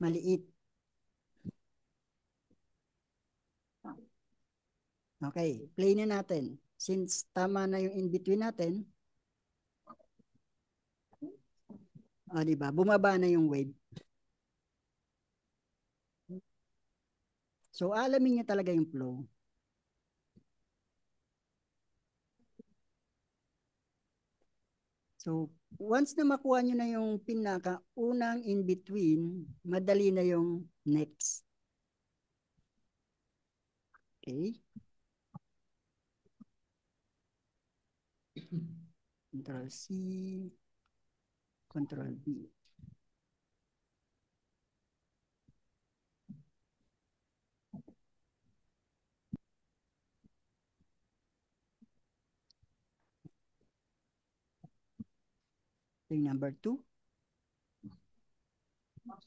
maliit. Okay, play na natin. Since tama na yung in-between natin, di ba? Bumaba na yung wave. So, alamin niya talaga yung flow. So, once na makuha nyo na yung pinaka-unang in-between, madali na yung next. Okay. Control C, Control V. Ito yung number 2.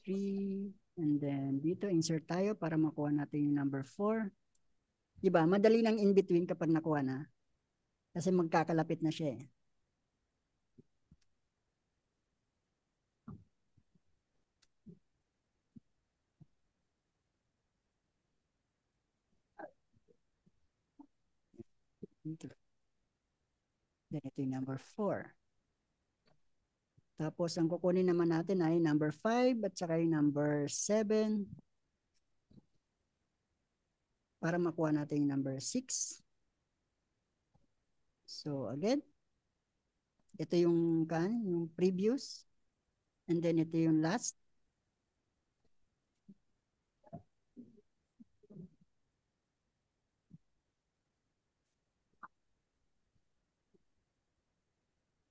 3. And then dito insert tayo para makuha natin yung number 4. Diba? Madali nang in-between kapag nakuha na. Kasi magkakalapit na siya eh. Then ito yung number 4. Tapos ang kukunin naman natin ay number 5 at saka yung number 7 para makuha natin yung number 6. So again, ito yung previous and then ito yung last.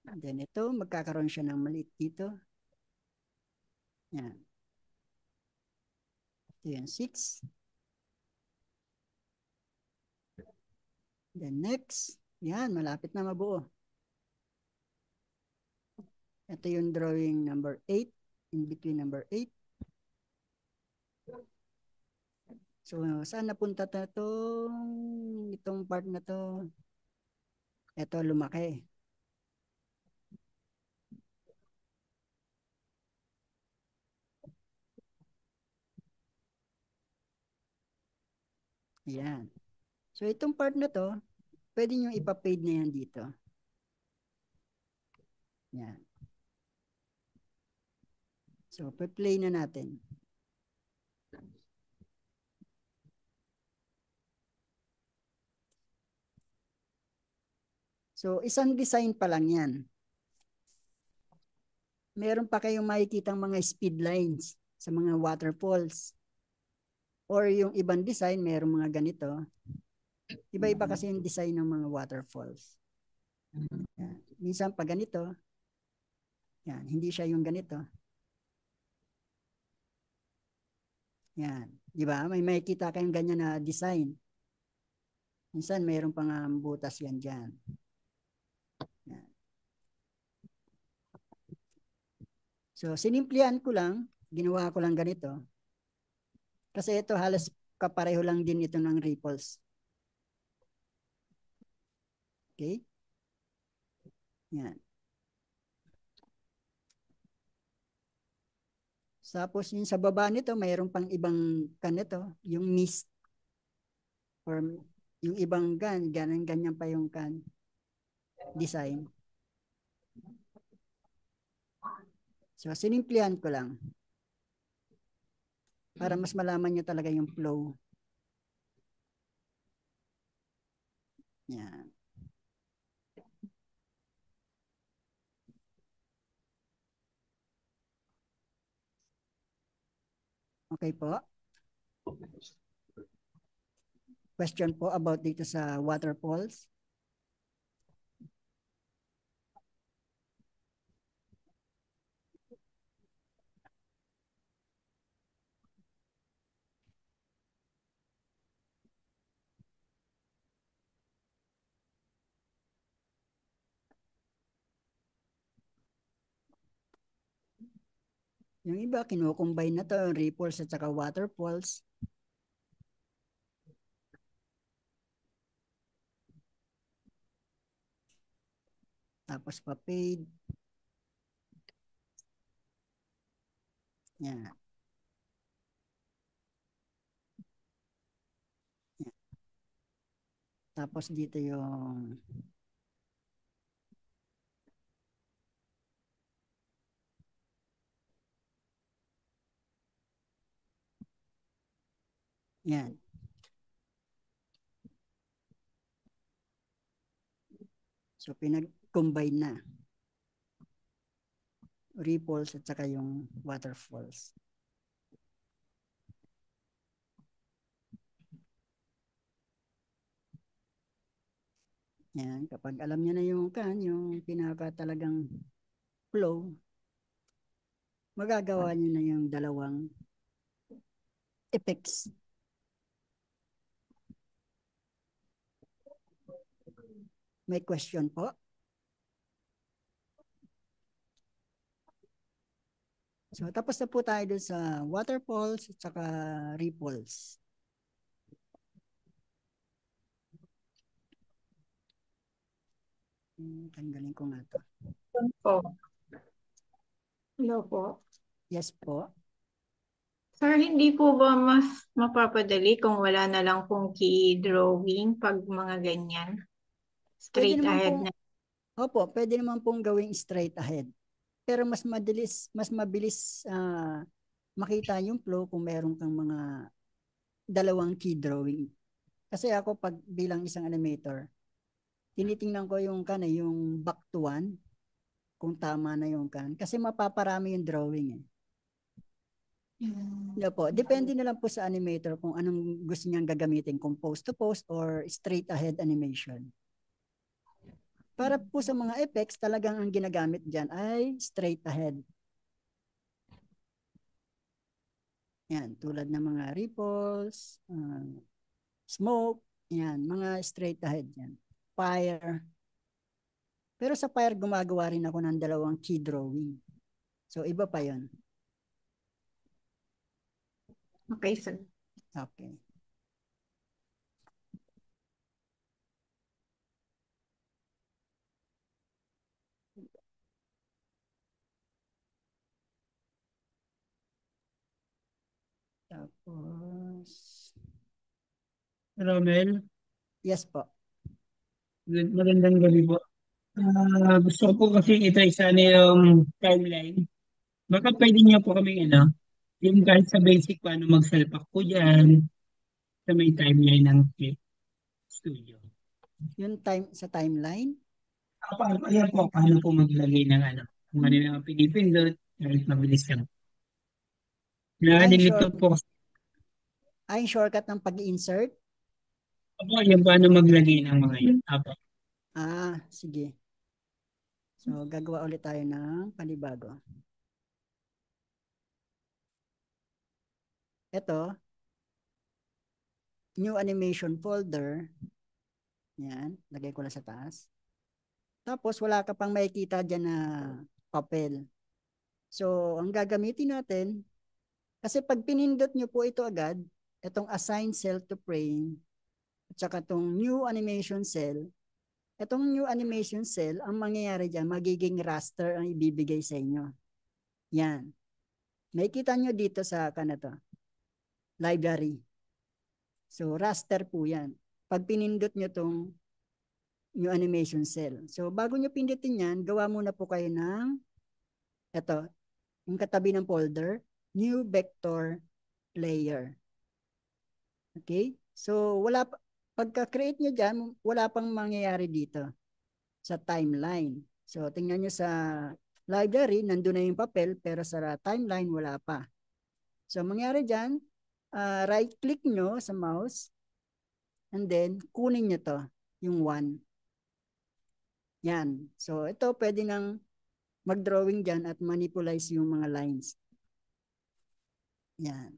And then ito, magkakaroon siya ng maliit dito. Yan. Ito yung 6. Then next, yan, malapit na mabuo. Ito yung drawing number 8, in between number 8. So, saan napunta na itong part na to? Ito, lumaki. Yan. So, itong part na to, pwede nyo ipa-fade na yan dito. Yan. So, pa-play na natin. So, isang design pa lang yan. Meron pa kayong makikitang mga speed lines sa mga waterfalls. Or yung ibang design, meron mga ganito. Iba-iba kasi yung design ng mga waterfalls. Yan. Minsan pa ganito, yan, hindi siya yung ganito. Yan. Di ba? May makikita kayong ganyan na design. Minsan mayroon pang butas yan dyan. Yan. So, sinimplihan ko lang, ginawa ko lang ganito. Kasi ito halos kapareho lang din ito ng ripples. Okay? Yan. Tapos yung sa baba nito, mayroon pang ibang kanito, yung mist. Or yung ibang ganyan pa yung design. So, sinimplihan ko lang. Para mas malaman nyo talaga yung flow. Yan. Okay po. Question po about dito sa waterfalls. Yung iba, kinukombine na to, ripples at saka waterfalls. Tapos pa-fade. Yan. Tapos dito yung yan. So pinag-combine na. Ripples at saka yung waterfalls. Yan, kapag alam niyo na yung pinaka talagang flow, magagawa niyo na yung dalawang effects. May question po? So, tapos na po tayo dun sa waterfalls at saka ripples. Tanggalin ko nga to. Po. Hello po. Yes po. Sir, hindi po ba mas mapapadali kung wala na lang pong key drawing pag mga ganyan? Pwede Straight naman ahead pong, na. opo, pwede naman pong gawing straight ahead. Pero mas mabilis makita yung flow kung meron kang mga dalawang key drawing. Kasi ako pag bilang isang animator, tinitingnan ko yung yung back to one, kung tama na yung kasi mapaparami yung drawing eh. Yeah po, depende na lang po sa animator kung anong gusto niyang gagamitin, kung post to post or straight ahead animation. Para po sa mga effects, talagang ang ginagamit dyan ay straight ahead. Yan, tulad ng mga ripples, smoke, yan, mga straight ahead yan. Fire. Pero sa fire, gumagawa rin ako ng dalawang key drawing. So, iba pa yon. Okay, sir. Okay. Tapos, Romel, yes po. magandang gabi po. Gusto ko po kasi itry sana yung timeline. Baka pwede niyo po kami yung kahit sa basic paano mag-self-pack po dyan sa may timeline ng Clip Studio. Yung sa timeline, Ayan po, paano po maglagay ng kung ano yung mga pinipindot, kahit mabilis lang. ay Nalilito short, po kasi ay shortcut ng pag-insert. ako yung paano maglagay ng mga yun. Apo. Sige. So, gagawa ulit tayo ng panibago. Ito, new animation folder. Yan, lagay ko lang sa taas. Tapos, wala ka pang makikita dyan na papel. So, ang gagamitin natin, kasi pag pinindot nyo po ito agad, itong assign cell to frame, at saka itong new animation cell, itong new animation cell, ang mangyayari dyan, magiging raster ang ibibigay sa inyo. Yan. Makikita nyo dito sa to, library. So, raster po yan. Pag pinindot nyo itong new animation cell. So, bago nyo pindutin yan, gawa muna po kayo ng ito, yung katabi ng folder, new vector layer. Okay? So, pagka-create nyo dyan, wala pang mangyayari dito sa timeline. So, tingnan nyo sa library, nandun na yung papel, pero sa timeline, wala pa. So, mangyari dyan, right-click nyo sa mouse, and then, kunin nyo to, yung 1. Yan. So, ito, pwede nang mag-drawing dyan at manipulate yung mga lines. Yan.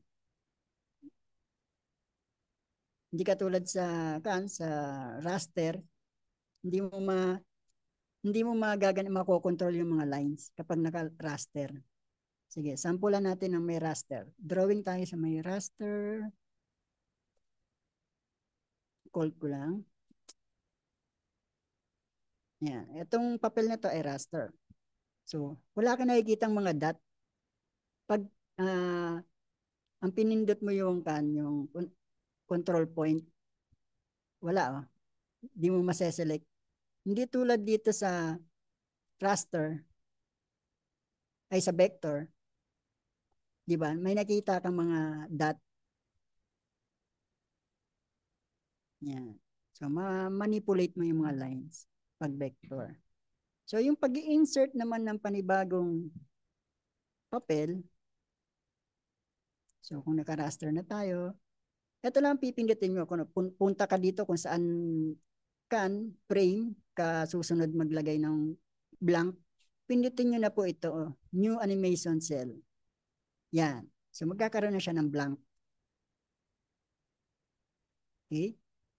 Hindi katulad sa raster, hindi mo makokontrol yung mga lines kapag naka-raster. Sige, sampulan natin ng may raster. Drawing tayo sa may raster. Call ko lang. Yan. Itong papel na to ay raster. So, wala ka nakikitang mga dot. Pag ang pinindot mo yung control point, wala oh. Di mo maseselect. Hindi tulad dito sa raster ay sa vector, di ba? May nakita kang mga dot. Yan. So, manipulate mo yung mga lines pag vector. So, yung pag-i-insert naman ng panibagong papel, so kung naka-raster na tayo, ito lang pipindutin nyo. Kung punta ka dito kung saan frame ka susunod maglagay ng blank, pindutin nyo na po ito, new animation cell. Yan. So, magkakaroon na siya ng blank. Okay?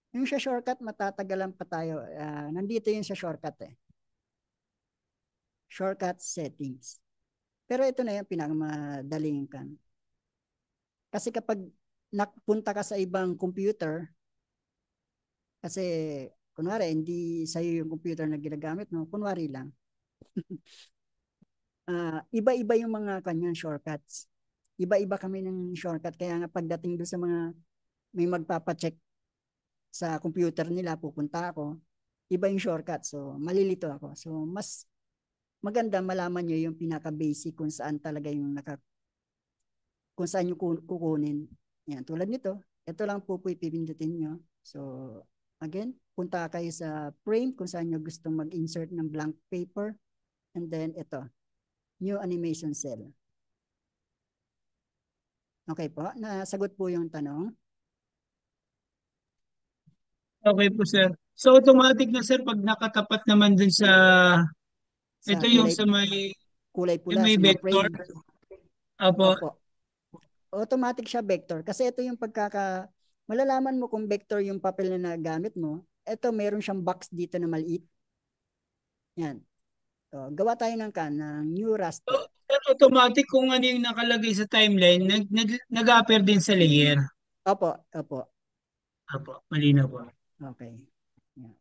Yung sa shortcut, matatagalan pa tayo. Nandito yung sa shortcut eh. Shortcut settings. Pero ito na yung pinakamadaling kan. Kasi kapag napunta ka sa ibang computer, kasi kunwari, hindi sa'yo yung computer na ginagamit, no? Kunwari lang. Iba-iba yung mga kanyang shortcuts. Iba-iba kami ng shortcut. Kaya nga pagdating doon sa mga may magpapacheck sa computer nila, pupunta ako, iba yung shortcut. So, malilito ako. So, mas maganda malaman nyo yung pinaka-basic kung saan talaga yung kung saan yung kukunin. Yan, tulad nito, ito lang po ipipindutin nyo. So, again, punta kayo sa frame kung saan nyo gustong mag-insert ng blank paper. And then, ito, new animation cell. Okay po, nasagot po yung tanong. Okay po, sir. So, automatic na, sir, pag nakatapat naman dun sa, Sa ito yung sa kulay yung pula, may sa mga vector. frame. Apo. Opo. Automatic siya vector. Kasi ito yung malalaman mo kung vector yung papel na nagamit mo. Ito, meron siyang box dito na maliit. Yan. So, gawa tayo ng new So, raster. sir, automatic kung ano yung nakalagay sa timeline, nag-appear din sa layer. Opo, opo. Apo, malinaw po. Okay. Yeah.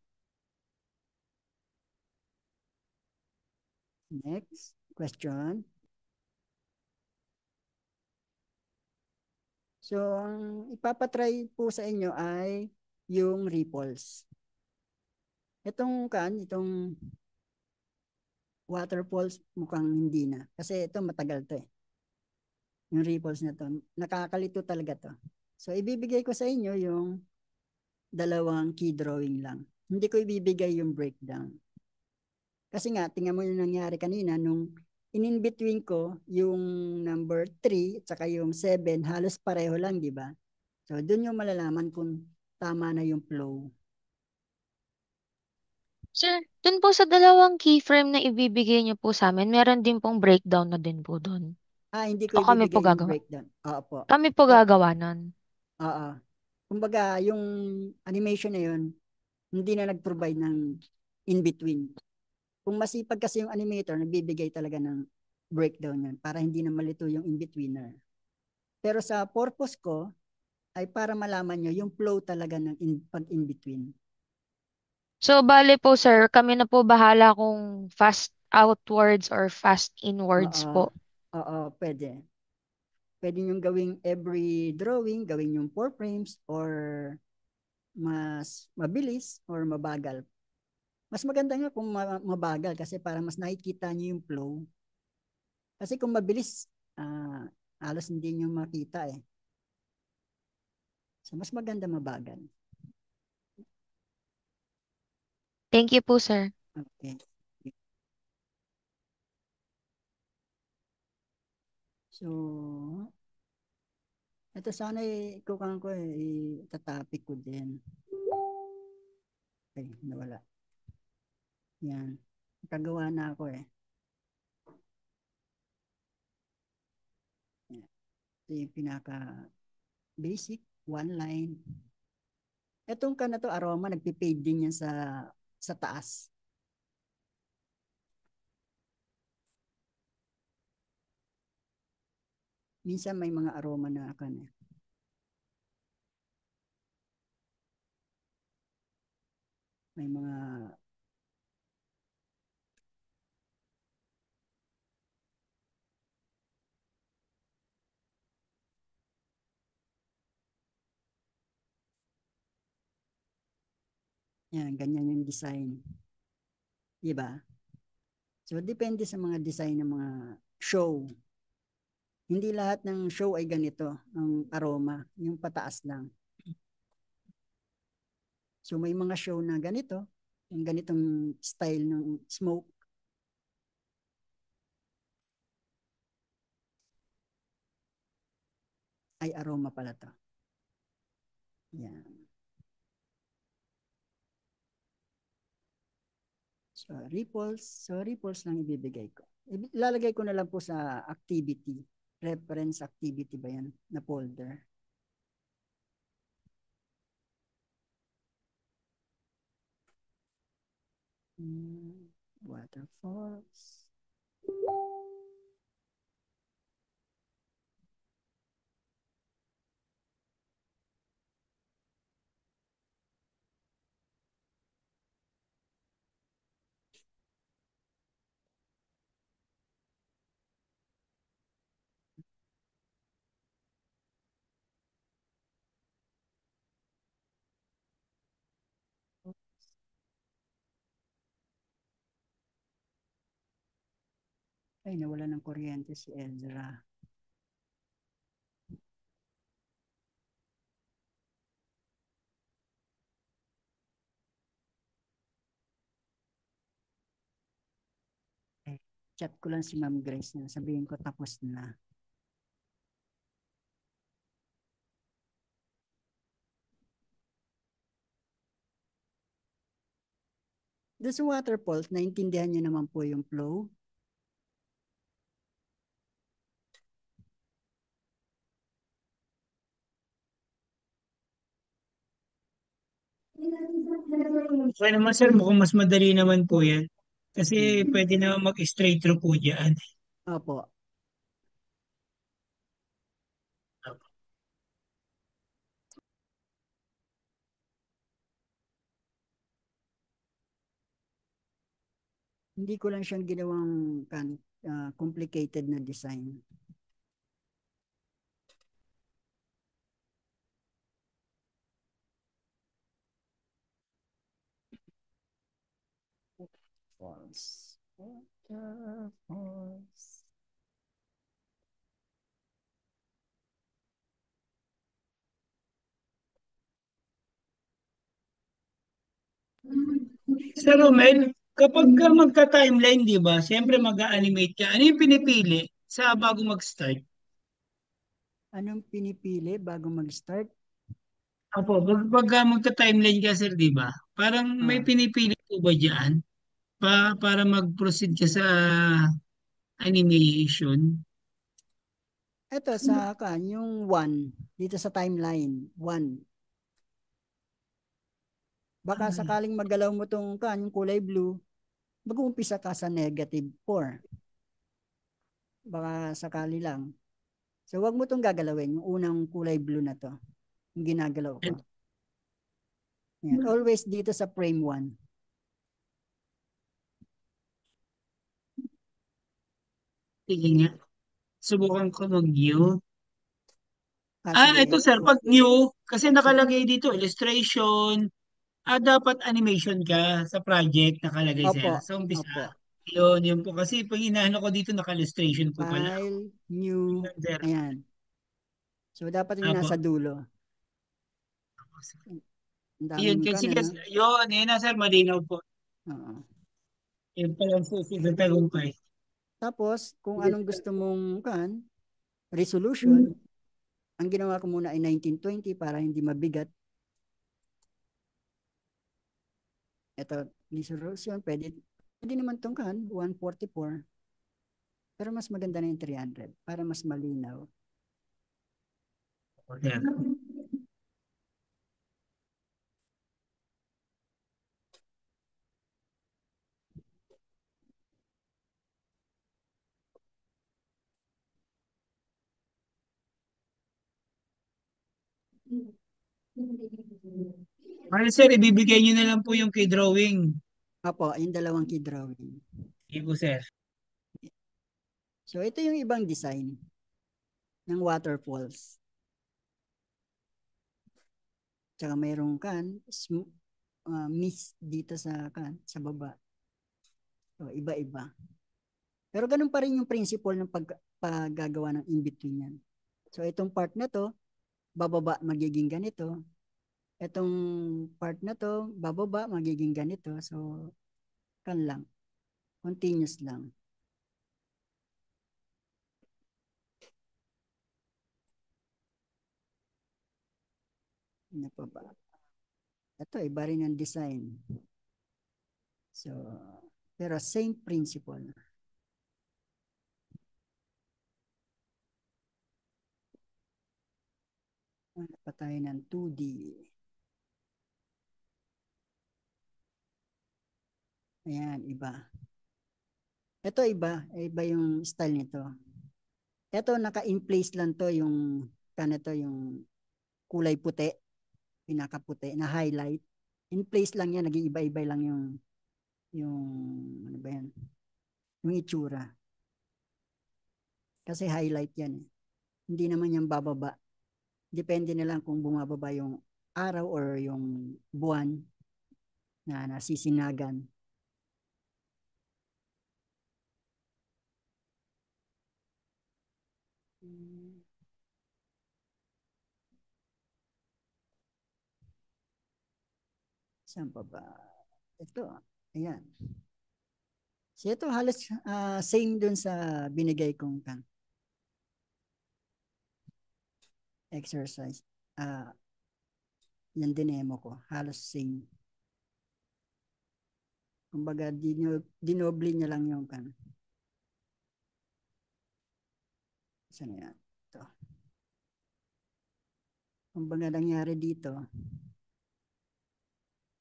Next question. So, ang ipapatry po sa inyo ay yung ripples. Itong waterfalls mukhang hindi na. Kasi ito matagal to eh. Yung ripples na to. Nakakalito talaga to. So, ibibigay ko sa inyo yung dalawang key drawing lang. Hindi ko ibibigay yung breakdown. Kasi nga, tingnan mo yung nangyari kanina nung in-between ko yung number 3 at saka yung 7, halos pareho lang, di ba? So, dun yung malalaman kung tama na yung flow. Sir, dun po sa dalawang keyframe na ibibigay niyo po sa amin, meron din pong breakdown na din po dun. Hindi ko O kami po ibibigay yung gagawa? breakdown. Oo po. Kami po gagawa nun. Oo. Kumbaga, yung animation na yun, hindi na nag-provide ng in-between. Kung masipag kasi yung animator, nagbibigay talaga ng breakdown yan para hindi na malito yung in-betweener. Pero sa purpose ko, ay para malaman nyo yung flow talaga ng pag-in-between. So, bale po sir, kami na po bahala kung fast outwards or fast inwards Oo, po. oo, pwede. Pwede nyo gawing every drawing, gawin yung 4 frames or mas mabilis or mabagal. Mas maganda nga kung mabagal kasi para mas nakikita nyo yung flow. Kasi kung mabilis, halos hindi nyo makita eh. So, mas maganda mabagal. Thank you po sir. Okay. So, ito sana ikukan ko itatapik ko din. Okay, nawala. Yan. Nakagawa na ako eh. Yan. Ito yung pinaka basic, one line. Itong na to aroma, nagpipade din yan sa taas. Minsan may mga aroma na may mga Yan, ganyan yung design. Diba? So, depende sa mga design ng mga show. Hindi lahat ng show ay ganito, ang aroma, yung pataas lang. So, may mga show na ganito, yung ganitong style ng smoke. Ay, aroma pala to. Yan. So, ripples lang ibibigay ko. Ilalagay ko na lang po sa activity. Reference activity ba yan na folder? Waterfalls. Ay, nawala ng kuryente si Ezra. Eh, chat ko lang si Ma'am Grace na sabihin ko tapos na. Doon sa waterfalls, naintindihan niyo naman po yung flow. Okay naman sir, mukhang mas madali naman po yan. Kasi pwede naman mag-straight through po dyan. Opo. Hindi ko lang siyang ginawang complicated na design. Falls. Waterfalls. Sir Romel, kapag ka magka-timeline, di ba? Siyempre mag-animate ka. Ano yung pinipili sa bago mag-start? Anong pinipili bago mag-start? Apo, pag magka-timeline ka sir, di ba? Parang may Ah, pinipili po ba dyan? Para mag-proceed ka sa animation? ito sa yung one, dito sa timeline, one. Baka sakaling magalaw mo tong yung kulay blue, mag-uumpisa ka sa -4. Baka sakali lang. So, wag mo tong gagalawin, yung unang kulay blue na to, yung ginagalaw ko. Yan. Always dito sa frame 1. Sige nga. Subukan ko mag-view. Ito Sige. sir, pag new, kasi So, nakalagay dito, illustration, dapat animation ka sa project nakalagay sir. opo, Sa umpisa. opo. Yun po. Kasi pag inaano ko dito, naka-illustration po pala. File, new, Yun, sir. ayan. So, dapat yung Apo. nasa dulo. Ang Yun, daming sige, ano. yun, yun na sir, malinaw po. Oo. Yun pa lang susi sa tagumpay. Tapos, kung anong gusto mong resolution, ang ginawa ko muna ay 1920 para hindi mabigat. Ito, resolution, pwede naman itong 144. Pero mas maganda na yung 300 para mas malinaw. Sir. Ano sir, ibibigay nyo na lang po yung key drawing. Apo, yung dalawang key drawing. Sige po sir. So, ito yung ibang design ng waterfalls. Tsaka mayroong miss dito sa baba. So, iba-iba. Pero ganun pa rin yung principle ng paggagawa ng in-between yan. So, itong part na to, bababa, magiging ganito. Itong part na to, bababa, magiging ganito. So, kan lang. Continuous lang. Ano pa ba? Ito, iba rin ang design. So, pero same principle. Ano pa tayo ng 2D? Ayan, iba. Ito iba. Iba yung style nito. Ito, naka-in place lang to yung kanito, yung kulay puti, pinakaputi, na highlight. In place lang yan, nag-iiba-iba lang yung, ano ba yan? Yung itsura. Kasi highlight yan eh. Hindi naman yan bababa. Depende na lang kung bumababa yung araw or yung buwan na nasisinagan. Saan pa ba? Ito. Ayan. So ito halos same dun sa binigay kong exercise. Yung dinemo ko. Halos same. Kumbaga, dinoble niya lang yung saan yan? Ito. Kumbaga, nangyari dito,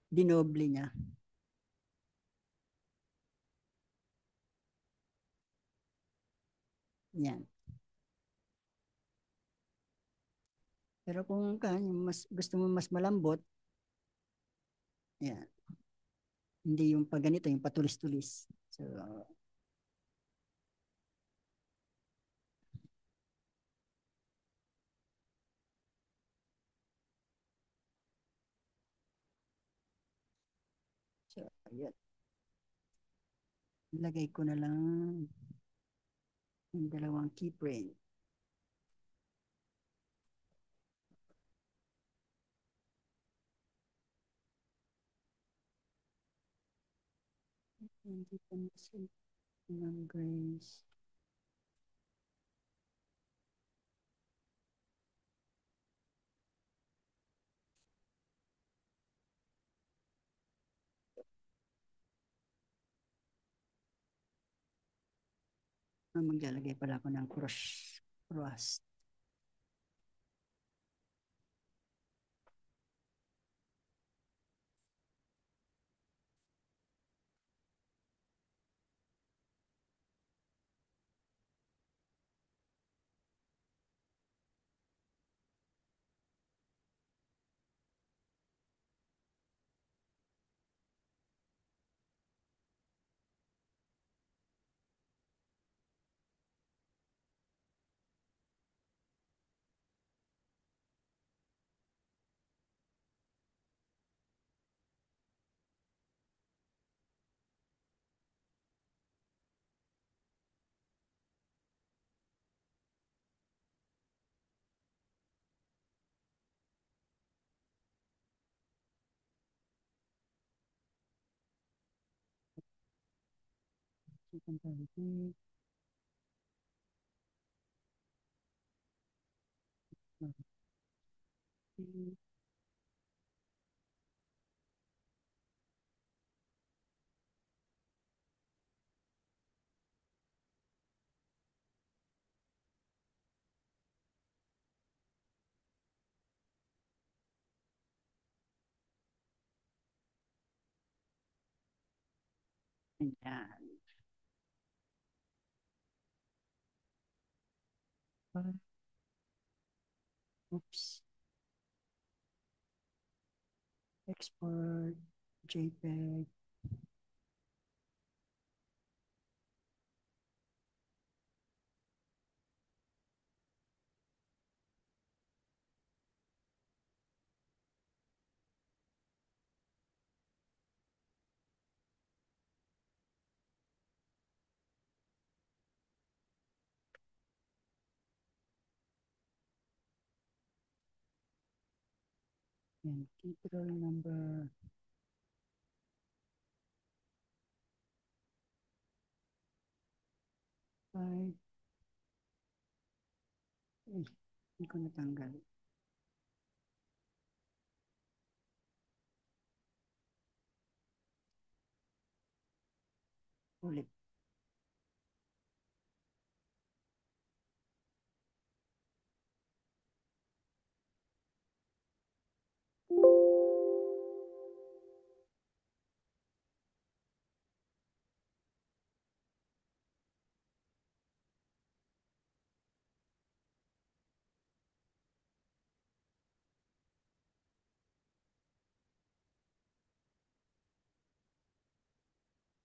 dinoble niya. Yan. Pero kung gusto mo mas malambot, yan. Hindi yung pag ganito, yung patulis-tulis. So, ayan. Ilagay ko na lang yung dalawang keyframe. Hindi pa nasin ng grace. Maglalagay pala ako ng cross. Ayan. Oops. Export JPEG. Yan, control number 5. Ay, hindi ko natanggal. Ulit.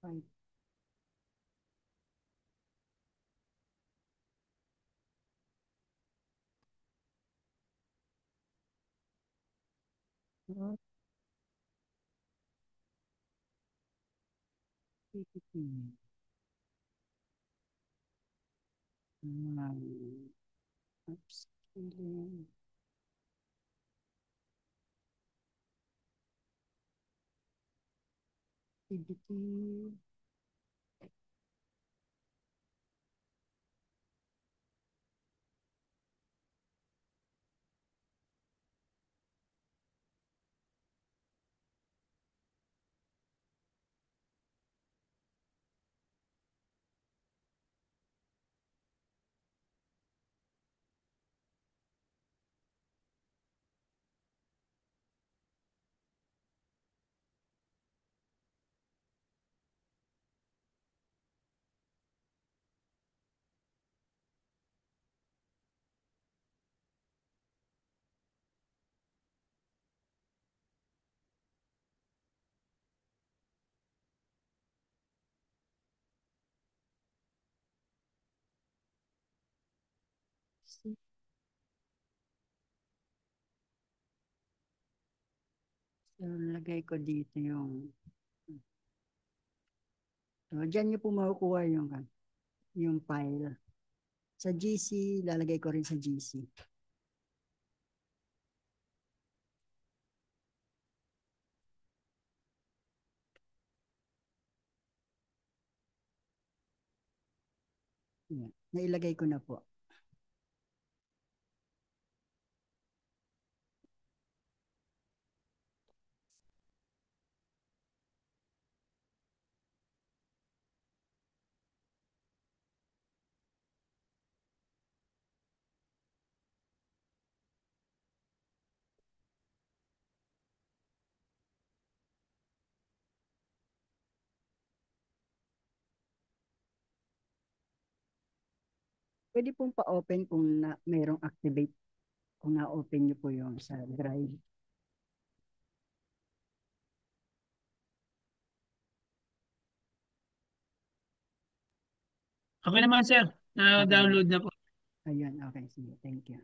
Five. Oh, PPT. Upscaling. PPT. So, lagay ko dito so, dyan nyo po makukuha yung file. Sa GC, lalagay ko rin sa GC. Yan. Nailagay ko na po. Pwede pong pa-open kung mayroong activate, kung na-open nyo po yung sa drive. Okay naman, sir. Na-download na po. Ayun, okay. Sige, thank you.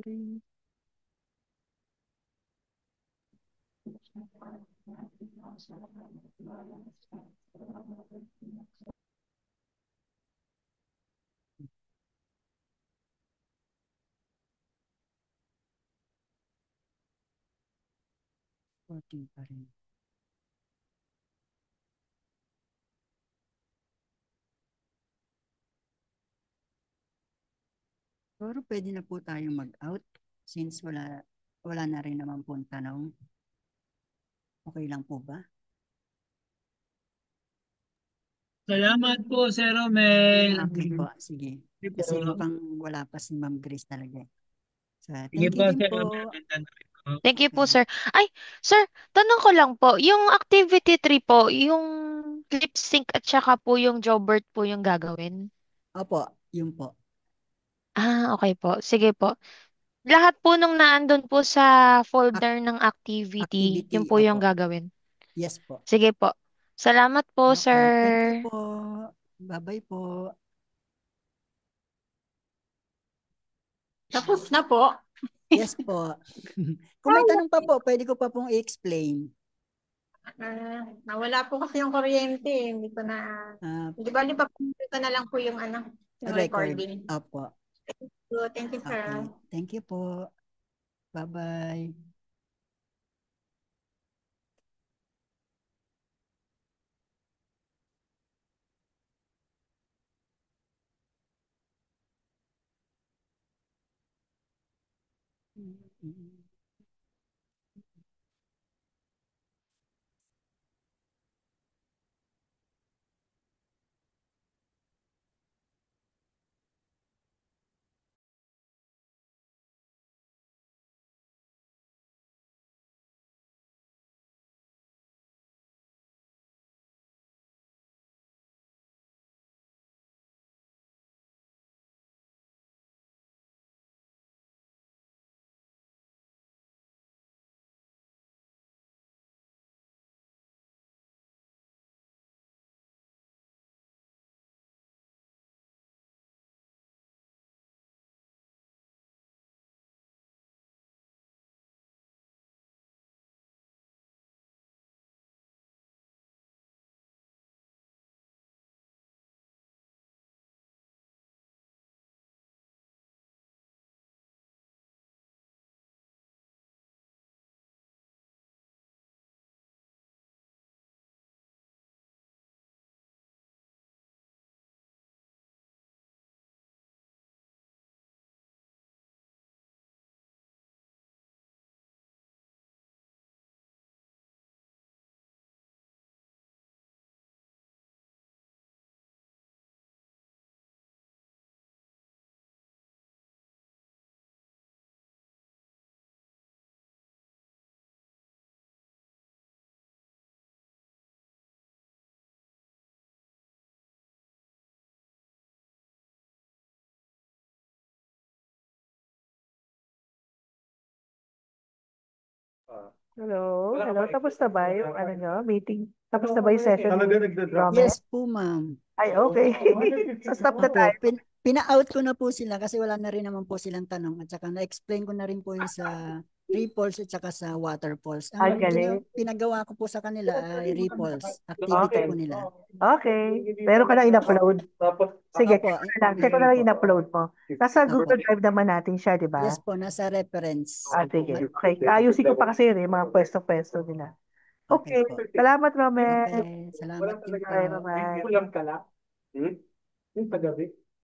Three. Fourteen pa rin. Pero pwede na po tayong mag-out since wala na rin naman po tanong. Okay lang po ba? Salamat po, Sir Romel. Okay po, sige. Sige po. Kasi mukhang wala pa si Ma'am Grace talaga. So, Sige thank po, you din Sir po. Romel. Ganda na rin po. Thank you po, sir. Ay, sir, tanong ko lang po, yung activity 3 po, yung lip sync at saka po yung Jobert po yung gagawin? Opo, yun po. Okay po. Sige po. Lahat po nung naandun po sa folder ng activity, Activity, yun po yung opo. gagawin. Yes po. Sige po. Salamat po, Okay, thank you sir. po. Bye-bye po. Tapos na po. Yes po. Kung may tanong pa po, pwede ko pa pong i-explain. Nawala po kasi yung kuryente. Hindi ko na... Ah, Di ba, papunta na lang po yung yung record. recording. Opo. So, thank you, Okay. sir. Thank you po. Bye-bye. Mm-hmm. Hello, hello. Tapos na ba yung ano nyo, meeting? Tapos na ba yung session ni Romy? Yes po, ma'am. Ay, okay. So, stop na Opo, tayo. pina-out ko na po sila kasi wala na rin naman po silang tanong at saka na-explain ko na rin po yung sa ripples at saka sa waterfalls. Ay, Ang galing. pinagawa ko po sa kanila ay ripples, activity Okay. po nila. Okay. Meron ka na in-upload. Sige, Opo, check ko na lang in-upload mo. Nasa Opo. Google Drive naman natin siya, di ba? Yes po, nasa reference. Sige. Okay. Ayusin ko pa kasi yun eh, mga pwesto-pwesto nila. Okay Okay. po. Salamat, Romy. Okay, salamat din po. Bye-bye. Kulang ka lang. Yung paggabi.